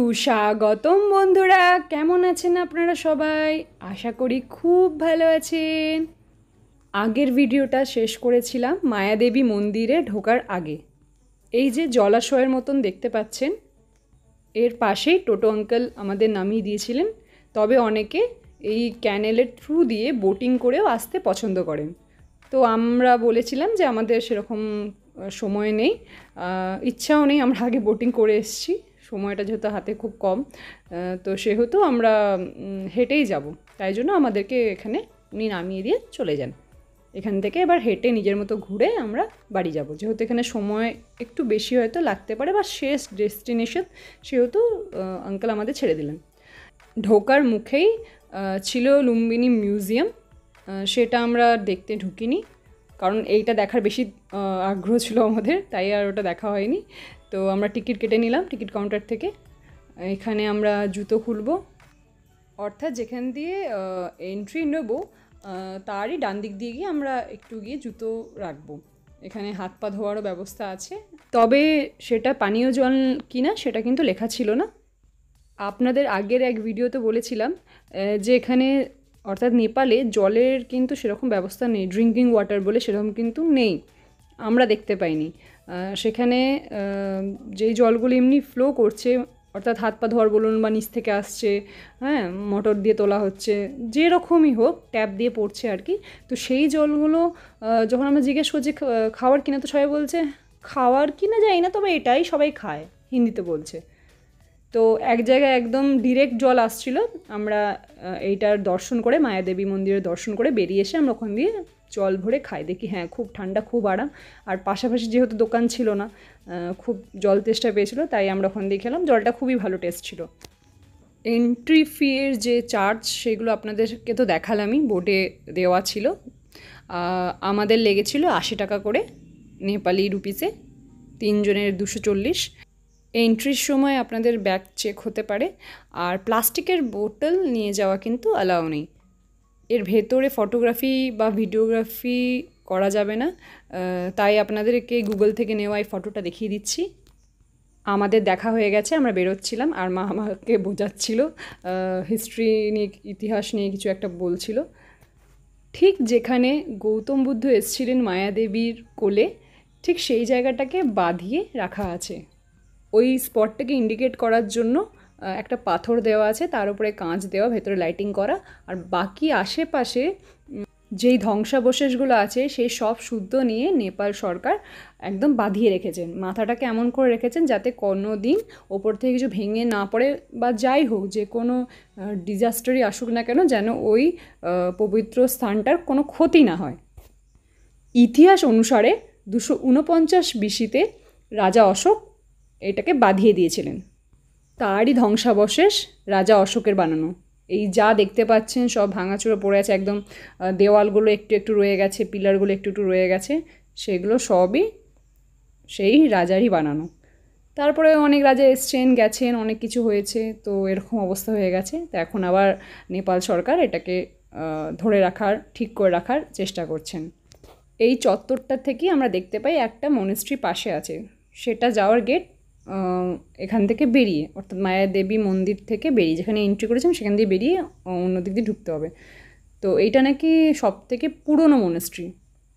সুস্বাগতম বন্ধুরা, কেমন আছেন আপনারা সবাই? আশা করি খুব ভালো আছেন। আগের ভিডিওটা শেষ করেছিলাম মায়াদেবী মন্দিরে ঢোকার আগে। এই যে জলাশয়ের মতন দেখতে পাচ্ছেন, এর পাশেই টোটো আঙ্কেল আমাদের নামিয়ে দিয়েছিলেন। তবে অনেকে এই ক্যানেলের থ্রু দিয়ে বোটিং করেও আসতে পছন্দ করেন। তো আমরা বলেছিলাম যে আমাদের সেরকম সময় নেই, ইচ্ছাও নেই, আমরা আগে বোটিং করে এসেছি, সময়টা যেহেতু হাতে খুব কম, তো সেহেতু আমরা হেঁটেই যাব। তাই জন্য আমাদেরকে এখানে উনি নামিয়ে দিয়ে চলে যান। এখান থেকে এবার হেঁটে নিজের মতো ঘুরে আমরা বাড়ি যাব। যেহেতু এখানে সময় একটু বেশি হয়তো লাগতে পারে বা শেষ ডেস্টিনেশন, সেহেতু আঙ্কেল আমাদের ছেড়ে দিলেন। ঢোকার মুখেই ছিল লুম্বিনী মিউজিয়াম। সেটা আমরা দেখতে ঢুকিনি, কারণ এইটা দেখার বেশি আগ্রহ ছিল আমাদের, তাই আর ওটা দেখা হয়নি। তো আমরা টিকিট কেটে নিলাম টিকিট কাউন্টার থেকে। এখানে আমরা জুতো খুলব, অর্থাৎ যেখান দিয়ে এন্ট্রি নেব তারই ডান দিক দিয়ে গিয়ে আমরা একটু গিয়ে জুতো রাখবো। এখানে হাত পা ধোয়ারও ব্যবস্থা আছে, তবে সেটা পানীয় জল কিনা সেটা কিন্তু লেখা ছিল না। আপনাদের আগের এক ভিডিওতে বলেছিলাম যে এখানে অর্থাৎ নেপালে জলের কিন্তু সেরকম ব্যবস্থা নেই, ড্রিঙ্কিং ওয়াটার বলে সেরকম কিন্তু নেই, আমরা দেখতে পাইনি। সেখানে যেই জলগুলো এমনি ফ্লো করছে, অর্থাৎ হাত পা ধোয়ার বলুন বা নিচ থেকে আসছে, হ্যাঁ, মোটর দিয়ে তোলা হচ্ছে, যেরকমই হোক ট্যাপ দিয়ে পড়ছে আর কি। তো সেই জলগুলো যখন আমরা জিজ্ঞেস করছি খাওয়ার কিনা, তো সবাই বলছে খাওয়ার কিনা যাই না, তবে এটাই সবাই খায়, হিন্দিতে বলছে। তো এক জায়গায় একদম ডিরেক্ট জল আসছিল। আমরা এইটার দর্শন করে, মায়াদেবী মন্দিরের দর্শন করে বেরিয়ে এসে আমরা ওখান দিয়ে জল ভরে খাই। দেখি হ্যাঁ, খুব ঠান্ডা, খুব আরাম। আর পাশাপাশি যেহেতু দোকান ছিল না, খুব জল তেষ্টা পেয়েছিল, তাই আমরা ওখান দিয়ে খেলাম। জলটা খুবই ভালো টেস্ট ছিল। এন্ট্রি ফিয়ের যে চার্জ, সেগুলো আপনাদেরকে তো দেখালামই, বোর্ডে দেওয়া ছিল। আমাদের লেগেছিল 80 টাকা করে নেপালি রুপিসে, 3 জনের 240। এন্ট্রির সময় আপনাদের ব্যাগ চেক হতে পারে, আর প্লাস্টিকের বোতল নিয়ে যাওয়া কিন্তু অ্যালাউ নেই। এর ভেতরে ফটোগ্রাফি বা ভিডিওগ্রাফি করা যাবে না, তাই আপনাদেরকে গুগল থেকে নেওয়া এই ফটোটা দেখিয়ে দিচ্ছি। আমাদের দেখা হয়ে গেছে, আমরা বেরোচ্ছিলাম, আর মা আমাকে বোঝাচ্ছিল, হিস্ট্রি নিয়ে, ইতিহাস নিয়ে কিছু একটা বলছিল। ঠিক যেখানে গৌতম বুদ্ধ এসেছিলেন মায়াদেবীর কোলে, ঠিক সেই জায়গাটাকে বাঁধিয়ে রাখা আছে। ওই স্পটটাকে ইন্ডিকেট করার জন্য একটা পাথর দেওয়া আছে, তার উপরে কাঁচ দেওয়া, ভেতরে লাইটিং করা, আর বাকি আশেপাশে যেই ধ্বংসাবশেষগুলো আছে সেই সব শুদ্ধ নিয়ে নেপাল সরকার একদম বাঁধিয়ে রেখেছেন। মাথাটাকে এমন করে রেখেছেন যাতে কোনো দিন ওপর থেকে কিছু ভেঙে না পড়ে, বা যাই হোক যে কোনো ডিজাস্টারই আসুক না কেন, যেন ওই পবিত্র স্থানটার কোনো ক্ষতি না হয়। ইতিহাস অনুসারে 249 BC-তে রাজা অশোক এটাকে বাঁধিয়ে দিয়েছিলেন। তারই ধ্বংসাবশেষ রাজা অশোকের বানানো। এই যা দেখতে পাচ্ছেন সব ভাঙাচুরো পড়ে আছে, একদম দেওয়ালগুলো একটু একটু রয়ে গেছে, পিলারগুলো একটু একটু রয়ে গেছে, সেগুলো সবই সেই রাজারই বানানো। তারপরে অনেক রাজা এসছেন গেছেন, অনেক কিছু হয়েছে, তো এরকম অবস্থা হয়ে গেছে। তো এখন আবার নেপাল সরকার এটাকে ধরে রাখার, ঠিক করে রাখার চেষ্টা করছেন। এই চত্বরটা থেকেই আমরা দেখতে পাই একটা মনেস্ট্রি পাশে আছে, সেটা যাওয়ার গেট এখান থেকে বেরিয়ে, অর্থাৎ মায়াদেবী মন্দির থেকে বেরিয়ে, যেখানে এন্ট্রি করেছেন সেখান দিয়ে বেরিয়ে অন্য দিক দিয়ে ঢুকতে হবে। তো এইটা নাকি সব থেকে পুরনো মনেস্ট্রি।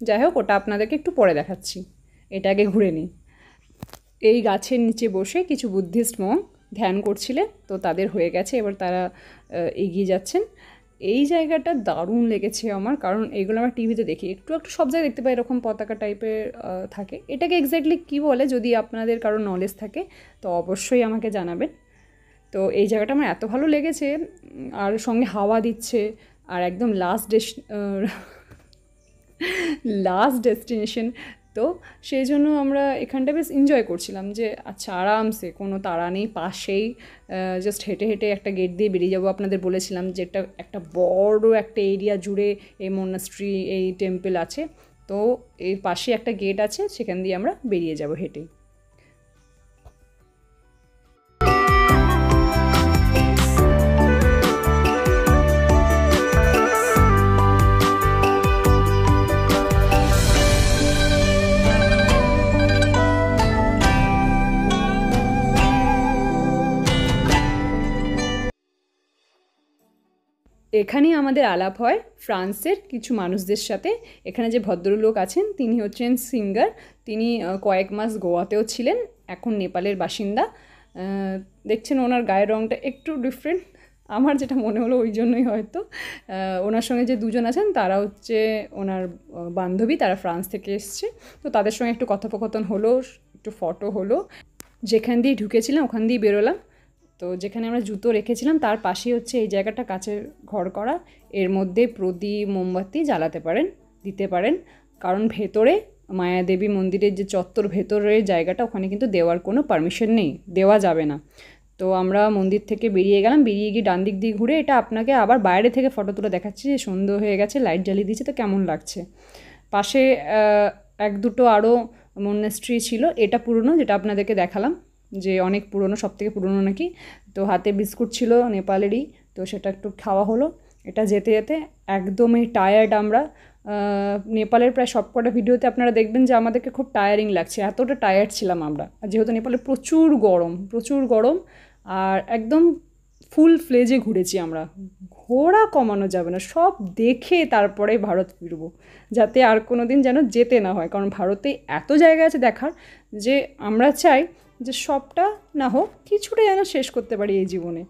যাই হোক, ওটা আপনাদেরকে একটু পরে দেখাচ্ছি, এটা আগে ঘুরে নিই। এই গাছের নিচে বসে কিছু বুদ্ধিস্ট মঙ্ক ধ্যান করছিলেন, তো তাদের হয়ে গেছে, এবার তারা এগিয়ে যাচ্ছেন। এই জায়গাটা দারুণ লেগেছে আমার, কারণ এইগুলো আমরা টিভিতে দেখি, একটু একটু সব জায়গায় দেখতে পাই এরকম পতাকা টাইপের থাকে। এটাকে এক্স্যাক্টলি কী বলে, যদি আপনাদের কারো নলেজ থাকে তো অবশ্যই আমাকে জানাবেন। তো এই জায়গাটা আমার এত ভালো লেগেছে, আর সঙ্গে হাওয়া দিচ্ছে, আর একদম লাস্ট ডেস্টিনেশন, তো সেই জন্য আমরা এখানটা বেশ এনজয় করছিলাম যে আচ্ছা আরামসে, কোনো তাড়া নেই, পাশেই জাস্ট হেঁটে হেঁটে একটা গেট দিয়ে বেরিয়ে যাবো। আপনাদের বলেছিলাম যে একটা বড় একটা এরিয়া জুড়ে এই মনাস্ট্রি, এই টেম্পল আছে, তো এর পাশে একটা গেট আছে, সেখান দিয়ে আমরা বেরিয়ে যাব হেঁটে। এখানেই আমাদের আলাপ হয় ফ্রান্সের কিছু মানুষদের সাথে। এখানে যে ভদ্রলোক আছেন তিনি হচ্ছেন সিঙ্গার, তিনি কয়েক মাস গোয়াতেও ছিলেন, এখন নেপালের বাসিন্দা। দেখছেন ওনার গায়ের রঙটা একটু ডিফারেন্ট, আমার যেটা মনে হলো ওই জন্যই হয়তো। ওনার সঙ্গে যে দুজন আছেন তারা হচ্ছে ওনার বান্ধবী, তারা ফ্রান্স থেকে এসছে। তো তাদের সঙ্গে একটু কথোপকথন হলো, একটু ফটো হলো। যেখান দিয়ে ঢুকেছিলাম ওখান দিয়ে বেরোলাম। তো যেখানে আমরা জুতো রেখেছিলাম তার পাশেই হচ্ছে এই জায়গাটা কাচের ঘর করা, এর মধ্যে প্রদীপ মোমবাতি জ্বালাতে পারেন, দিতে পারেন। কারণ ভেতরে মায়াদেবী মন্দিরের যে চত্বর ভেতরের জায়গাটা, ওখানে কিন্তু দেওয়ার কোনো পারমিশন নেই, দেওয়া যাবে না। তো আমরা মন্দির থেকে বেরিয়ে গেলাম, বেরিয়ে গিয়ে ডান দিক দিয়ে ঘুরে, এটা আপনাকে আবার বাইরে থেকে ফটো তুলে দেখাচ্ছি যে সন্ধ্যে হয়ে গেছে, লাইট জ্বালিয়ে দিয়েছে, তো কেমন লাগছে। পাশে এক দুটো আরও মনেস্ট্রি ছিল, এটা পুরনো যেটা আপনাদেরকে দেখালাম, যে অনেক পুরনো, সব থেকে পুরনো নাকি। তো হাতে বিস্কুট ছিল নেপালেরই, তো সেটা একটু খাওয়া হলো। এটা যেতে যেতে একদমই টায়ার্ড আমরা। নেপালের প্রায় সবকটা ভিডিওতে আপনারা দেখবেন যে আমাদেরকে খুব টায়ারিং লাগছে, এতটা টায়ার্ড ছিলাম আমরা। আর যেহেতু নেপালে প্রচুর গরম, প্রচুর গরম, আর একদম ফুল ফ্লেজে ঘুরেছি আমরা। ঘোরা কমানো যাবে না, সব দেখে তারপরে ভারত ফিরবো, যাতে আর কোনো দিন যেন যেতে না হয়। কারণ ভারতে এত জায়গা আছে দেখার, যে আমরা চাই যে সবটা না হোক, কিছুটা যেন শেষ করতে পারি এই জীবনে।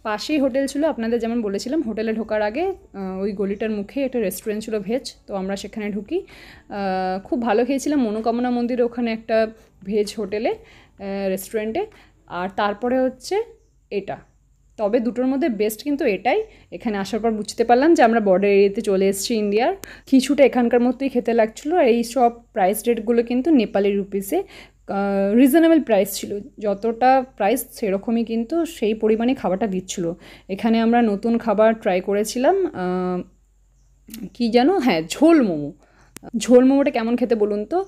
পাশেই হোটেল ছিল, আপনাদের যেমন বলেছিলাম। হোটেলে ঢোকার আগে ওই গলিটার মুখে একটা রেস্টুরেন্ট ছিল ভেজ, তো আমরা সেখানে ঢুকি। খুব ভালো খেয়েছিলাম মনোকামনা মন্দিরে, ওখানে একটা ভেজ হোটেলে, রেস্টুরেন্টে। আর তারপরে হচ্ছে এটা, তবে দুটোর মধ্যে বেস্ট কিন্তু এটাই। এখানে আসার পর বুঝতে পারলাম যে আমরা বর্ডার এরিয়াতে চলে এসেছি ইন্ডিয়ার। কিছুটা এখানকার মতোই খেতে লাগছিলো। আর এই সব প্রাইস রেটগুলো কিন্তু নেপালি রুপিসে রিজনেবল প্রাইস ছিল, যতটা প্রাইস সেরকমই কিন্তু সেই পরিমাণে খাবারটা দিচ্ছিলো। এখানে আমরা নতুন খাবার ট্রাই করেছিলাম, কি যেন, হ্যাঁ, ঝোল মোমো। ঝোল মোমোটা কেমন খেতে বলুন তো?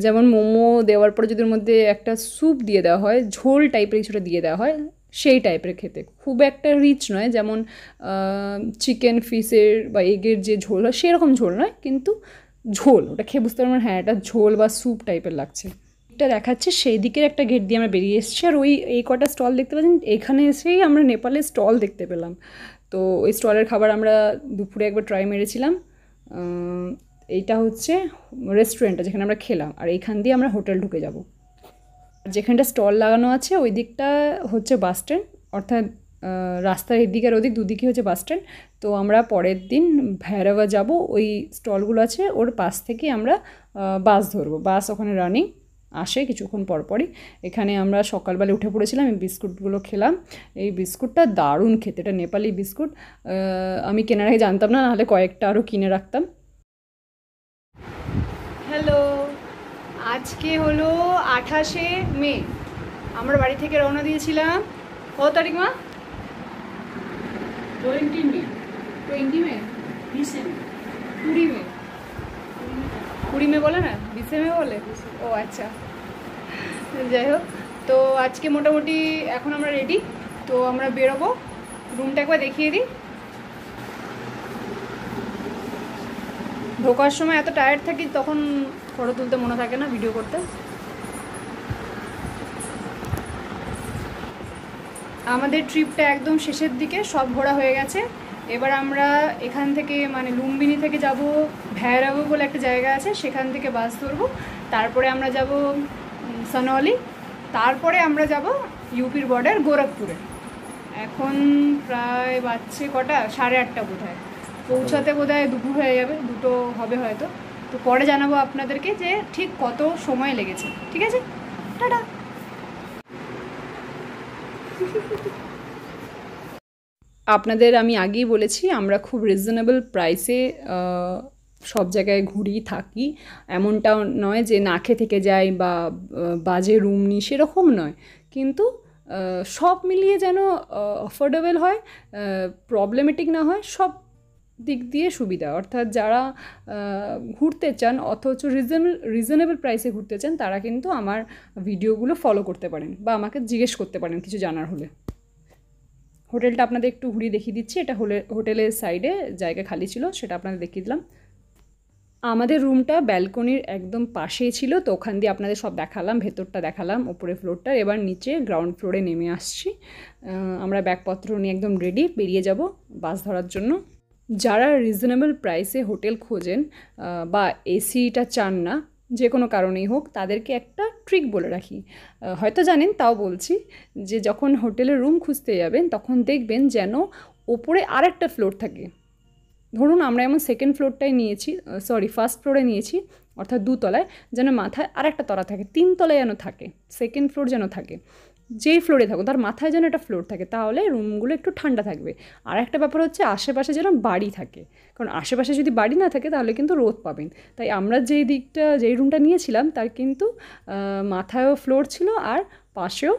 যেমন মোমো দেওয়ার পরে যদি ওর মধ্যে একটা স্যুপ দিয়ে দেওয়া হয়, ঝোল টাইপের কিছুটা দিয়ে দেওয়া হয়, সেই টাইপের খেতে, খুব একটা রিচ নয়। যেমন চিকেন ফিশের বা এগের যে ঝোল হয় সেরকম ঝোল নয়, কিন্তু ঝোল, ওটা খেয়ে বুঝতে পারবেন হ্যাঁ এটা ঝোল বা স্যুপ টাইপের লাগছে। এটা দেখাচ্ছে সেই দিকের একটা গেট দিয়ে আমরা বেরিয়ে এসেছি। আর এই কটা স্টল দেখতে পাচ্ছেন, এখানে এসেই আমরা নেপালের স্টল দেখতে পেলাম। তো ওই স্টলের খাবার আমরা দুপুরে একবার ট্রাই মেরেছিলাম। এইটা হচ্ছে রেস্টুরেন্টটা যেখানে আমরা খেলাম, আর এইখান দিয়ে আমরা হোটেল ঢুকে যাব। যেখানটা স্টল লাগানো আছে ওই দিকটা হচ্ছে বাস স্ট্যান্ড, অর্থাৎ রাস্তার এদিক আর ওদিক দুদিকে হচ্ছে বাস স্ট্যান্ড। তো আমরা পরের দিন ভৈরবা যাব, ওই স্টলগুলো আছে ওর পাশ থেকে আমরা বাস ধরবো। বাস ওখানে রানিং আসে কিছুক্ষণ পরপরই। এখানে আমরা সকালবেলা উঠে পড়েছিলাম, এই বিস্কুটগুলো খেলাম। এই বিস্কুটটা দারুণ খেতে, এটা নেপালি বিস্কুট। আমি কেনার আগে জানতাম না, নাহলে কয়েকটা আরও কিনে রাখতাম। হ্যালো, আজকে হলো 28শে মে। আমরা বাড়ি থেকে রওনা দিয়েছিলাম কত তারিখ মা? 20 মে। 20 মে? 20 মে। 20 মে? 20 মে বলে না, 20 মে বলে? ও আচ্ছা, যাই হোক। তো আজকে মোটামুটি এখন আমরা রেডি, তো আমরা বেরোবো। রুমটা একবার দেখিয়ে দিই। ঢোকার সময় এত টায়ার্ড থাকি, তখন ফটো তুলতে মনে থাকে না, ভিডিও করতে। আমাদের ট্রিপটা একদম শেষের দিকে, সব ঘোরা হয়ে গেছে। এবার আমরা এখান থেকে মানে লুম্বিনী থেকে যাব ভৈরবা বলে একটা জায়গা আছে, সেখান থেকে বাস ধরবো। তারপরে আমরা যাব সানৌলি, তারপরে আমরা যাব ইউপির বর্ডার গোরখপুরে। এখন প্রায় বাজছে কটা, 8:30 বোধহয়। পৌঁছাতে বোধহয় দুপুর হয়ে যাবে, 2টো হবে হয়তো। তো পরে জানাবো আপনাদেরকে যে ঠিক কত সময় লেগেছে। ঠিক আছে, টাটা। আপনাদের আমি আগেই বলেছি আমরা খুব রিজনেবল প্রাইসে সব জায়গায় ঘুরি থাকি। এমনটাও নয় যে না খেয়ে থেকে যাই বা বাজে রুম নিই, সেরকম নয়। কিন্তু সব মিলিয়ে যেন অ্যাফোর্ডেবল হয়, প্রবলেমেটিক না হয়, সব দিক দিয়ে সুবিধা। অর্থাৎ যারা ঘুরতে চান অথচ রিজনেবল প্রাইসে ঘুরতে চান, তারা কিন্তু আমার ভিডিওগুলো ফলো করতে পারেন বা আমাকে জিজ্ঞেস করতে পারেন কিছু জানার হলে। হোটেলটা আপনাদের একটু ঘুরিয়ে দেখিয়ে দিচ্ছি। এটা হোটেলের সাইডে জায়গা খালি ছিল, সেটা আপনাদের দেখিয়ে দিলাম। আমাদের রুমটা ব্যালকনির একদম পাশেই ছিল, তো ওখান দিয়ে আপনাদের সব দেখালাম, ভেতরটা দেখালাম, ওপরে ফ্লোরটা। এবার নিচে গ্রাউন্ড ফ্লোরে নেমে আসছি। আমরা ব্যাগপত্র নিয়ে একদম রেডি, বেরিয়ে যাব বাস ধরার জন্য। যারা রিজনেবল প্রাইসে হোটেল খোঁজেন বা এসিটা চান না, যে কোনো কারণেই হোক, তাদেরকে একটা ট্রিক বলে রাখি। হয়তো জানেন, তাও বলছি, যে যখন হোটেলের রুম খুঁজতে যাবেন তখন দেখবেন যেন ওপরে আরেকটা ফ্লোর থাকে। ধরুন আমরা এমন সেকেন্ড ফ্লোরটাই নিয়েছি, ফার্স্ট ফ্লোরে নিয়েছি, অর্থাৎ দুতলায়, যেন মাথায় আরেকটা তলা থাকে, 3 তলায় যেন থাকে, সেকেন্ড ফ্লোর যেন থাকে। যেই ফ্লোরে থাকুক তার মাথায় যেন একটা ফ্লোর থাকে, তাহলে রুমগুলো একটু ঠান্ডা থাকবে। আর একটা ব্যাপার হচ্ছে আশেপাশে যেন বাড়ি থাকে, কারণ আশেপাশে যদি বাড়ি না থাকে তাহলে কিন্তু রোদ পাবেন। তাই আমরা যেই রুমটা নিয়েছিলাম তার কিন্তু মাথায়ও ফ্লোর ছিল আর পাশেও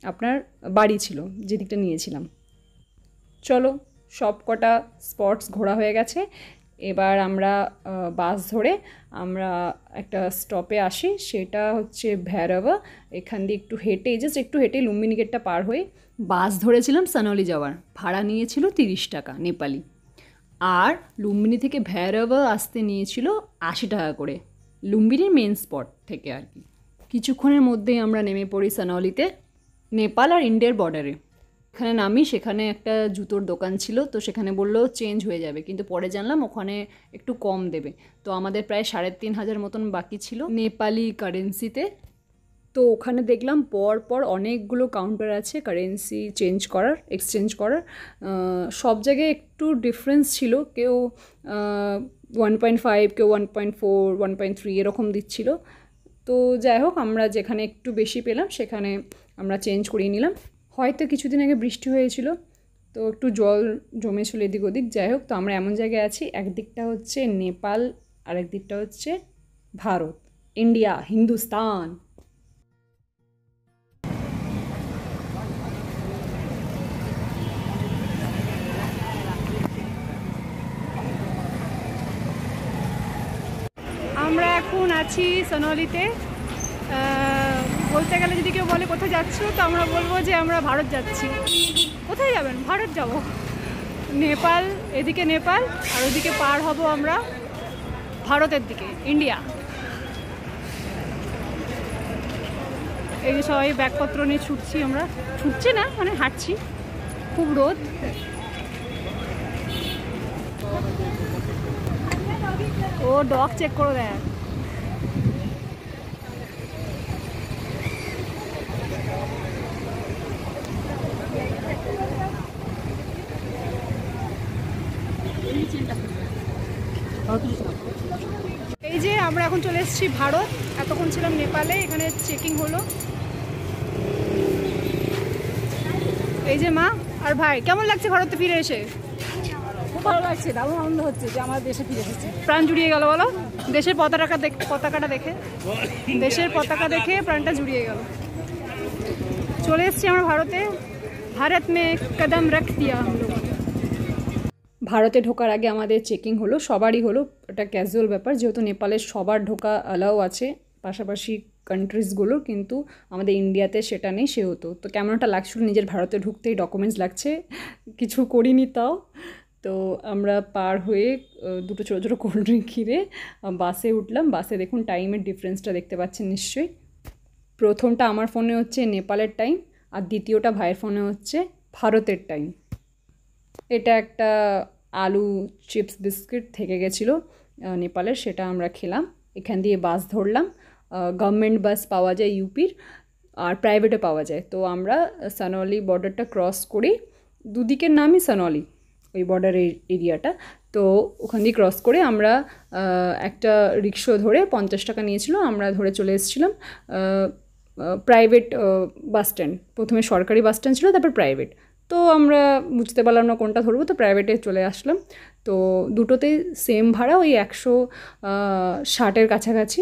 আপনার বাড়ি ছিল, যে দিকটা নিয়েছিলাম। চলো, সব কটা স্পটস ঘোরা হয়ে গেছে। এবার আমরা বাস ধরে আমরা একটা স্টপে আসি, সেটা হচ্ছে ভৈরবা। এখান দিয়ে একটু হেঁটে লুম্বিনী গেটটা পার হয়ে বাস ধরেছিলাম সানৌলি যাওয়ার। ভাড়া নিয়েছিল 30 টাকা নেপালি, আর লুম্বিনী থেকে ভৈরবা আসতে নিয়েছিল 80 টাকা করে, লুম্বিনীর মেন স্পট থেকে আর কি। কিছুক্ষণের মধ্যেই আমরা নেমে পড়ি সানৌলিতে, নেপাল আর ইন্ডিয়ার বর্ডারে। এখানে নামি, সেখানে একটা জুতোর দোকান ছিল, তো সেখানে বললো চেঞ্জ হয়ে যাবে, কিন্তু পরে জানলাম ওখানে একটু কম দেবে। তো আমাদের প্রায় 3,500 মতন বাকি ছিল নেপালি কারেন্সিতে। তো ওখানে দেখলাম পর অনেকগুলো কাউন্টার আছে কারেন্সি এক্সচেঞ্জ করার। সব জায়গায় একটু ডিফারেন্স ছিল, কেউ 1.5, কেউ 1.4, 1.3 এরকম দিচ্ছিল। তো যাই হোক, আমরা যেখানে একটু বেশি পেলাম সেখানে আমরা চেঞ্জ করিয়ে নিলাম। হয়তো কিছুদিন আগে বৃষ্টি হয়েছিল, তো একটু জল জমেছিল এদিক ওদিক। যাই হোক, তো আমরা এমন জায়গায় আছি, একদিকটা হচ্ছে নেপাল আর একদিকটা হচ্ছে ভারত, ইন্ডিয়া, হিন্দুস্তান। আমরা এখন আছি সানৌলিতে। বলতে গেলে যদি কেউ বলে কোথায় যাচ্ছ, তো আমরা বলবো যে আমরা ভারত যাচ্ছি। কোথায় যাবেন? ভারত যাব। নেপাল, এদিকে নেপাল, আর ওদিকে পার হব আমরা ভারতের দিকে, ইন্ডিয়া। এই যে সবাই ব্যাগপত্র নিয়ে ছুটছি, আমরা ছুটছি না, মানে হাঁটছি, খুব রোদ। ও ডগ চেক করে দেয়। এই যে আমরা এখন চলে এসেছি ভারত, এতক্ষণ ছিলাম নেপালে, এখানে চেকিং হলো। এই যে মা আর ভাই, কেমন লাগছে ভারতে ফিরে এসে? খুব ভালো লাগছে, দারুণ আনন্দ হচ্ছে যে আমার দেশে ফিরে এসেছে। প্রাণ জুড়িয়ে গেল বলো, দেশের পতাকাটা দেখে, দেশের পতাকা দেখে প্রাণটা জুড়িয়ে গেল। চলে এসেছি আমরা ভারতে, ভারত মে কদম রাখ দিয়া हम लोग। ভারতে ঢোকার আগে আমাদের চেকিং হলো, সবারই হলো, এটা ক্যাজুয়াল ব্যাপার, যেহেতু নেপালের সবার ঢোকা অ্যালাউ আছে পাশাপাশি কান্ট্রিজগুলো, কিন্তু আমাদের ইন্ডিয়াতে সেটা নেই, সেহেতু। তো কেমন একটা লাগছিল, নিজের ভারতে ঢুকতেই ডকুমেন্টস লাগছে, কিছু করিনি তাও। তো আমরা পার হয়ে দুটো ছোটো ছোটো কোল্ড ড্রিঙ্ক কিনে বাসে উঠলাম। বাসে দেখুন টাইমের ডিফারেন্সটা দেখতে পাচ্ছেন নিশ্চয়ই। প্রথমটা আমার ফোনে হচ্ছে নেপালের টাইম, আর দ্বিতীয়টা ভাইয়ের ফোনে হচ্ছে ভারতের টাইম। এটা একটা আলু চিপস বিস্কিট থেকে গেছিলো নেপালের, সেটা আমরা খেলাম। এখান দিয়ে বাস ধরলাম, গভর্নমেন্ট বাস পাওয়া যায় ইউপির, আর প্রাইভেটও পাওয়া যায়। তো আমরা সানৌলি বর্ডারটা ক্রস করি, দুদিকের নামই সানৌলি, ওই বর্ডার এরিয়াটা। তো ওখান দিয়ে ক্রস করে আমরা একটা রিক্সা ধরে 50 টাকা নিয়েছিল, আমরা ধরে চলে এসেছিলাম প্রাইভেট বাস স্ট্যান্ড। প্রথমে সরকারি বাস স্ট্যান্ড ছিল, তারপর প্রাইভেট। তো আমরা বুঝতে পারলাম না কোনটা ধরবো, তো প্রাইভেটে চলে আসলাম। তো দুটোতেই সেম ভাড়া, ওই 160-এর কাছাকাছি।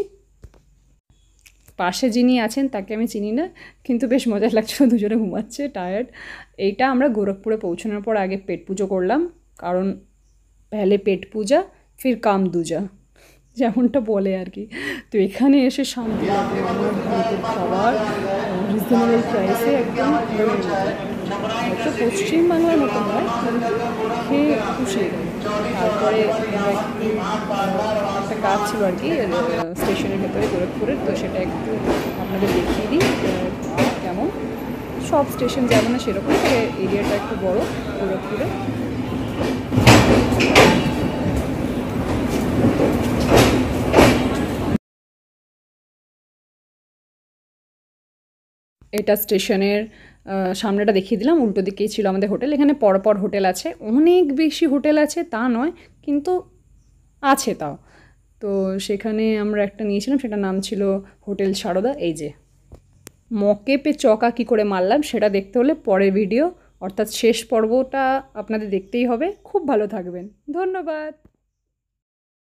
পাশে যিনি আছেন তাকে আমি চিনি না, কিন্তু বেশ মজা লাগছিল, দুজনে ঘুমাচ্ছে, টায়ার্ড। এইটা আমরা গোরখপুরে পৌঁছানোর পর আগে পেট পুজো করলাম, কারণ পেলে পেট পূজা ফির কাম দুজা, যেমনটা বলে আর কি। তো এখানে এসে শান্তি লাগে, আমার ভারতের খাবার রিজনেবল প্রাইসে একদম। হয়তো পশ্চিমবাংলার মতো নয়, খেয়ে খুশিয়ে গেল। তারপরে একটা কাজ ছিল আর কি স্টেশনের ভেতরে গোরখপুরের, তো সেটা একটু আপনাদের দেখিয়ে দিই কেমন। সব স্টেশন যাবে না সেরকম, তবে এরিয়াটা একটু বড় গোরখপুরে। এটা স্টেশনের সামনেটা দেখিয়ে দিলাম, উল্টো দিকেই ছিল আমাদের হোটেল। এখানে পরপর হোটেল আছে, অনেক বেশি হোটেল আছে তা নয়, কিন্তু আছে তাও। তো সেখানে আমরা একটা নিয়েছিলাম, সেটার নাম ছিল হোটেল সারদা। এই যে মকে পে চকা কী করে মারলাম সেটা দেখতে হলে পরের ভিডিও, অর্থাৎ শেষ পর্বটা আপনাদের দেখতেই হবে। খুব ভালো থাকবেন, ধন্যবাদ।